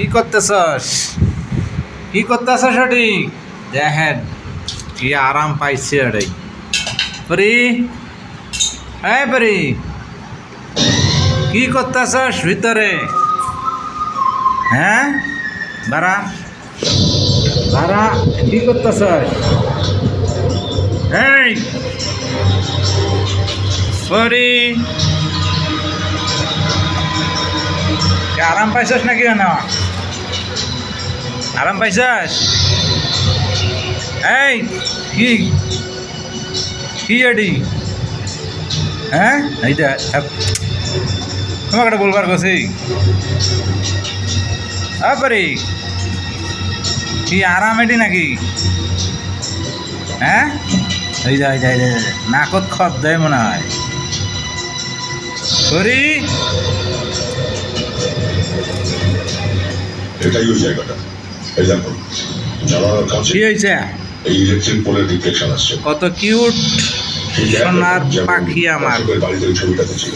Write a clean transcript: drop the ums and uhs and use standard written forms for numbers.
কি করতেছস? কি করতেছ সঠিক? দেখেন কি আরাম পাইছে এটাই। পরি, হ্যাঁ পরি, কি করতেছস ভিতরে? হ্যাঁ বারা বারা, কি করতেছস? এই পরি, আরাম পাইছস নাকি না? আরাম পাইছস? এই কি কি এডি? হ্যাঁ এইটা তোমাকে একটা বলবার কছি। তারপরে কি আরাম এটি নাকি? হ্যাঁ এই যা নাকত খত দেয় মনে হয়। করি এটাই ওই জায়গাটা। এই দেখো, জানালার কাছে কি হয়েছে? এই ইলেকট্রিক পোলের রিফ্লেকশন আসছে। কত কিউট ঠিক সোনার যেমন পাখি আমার। অশোকের বাড়িতে ওই ছবিটাতে ছিল।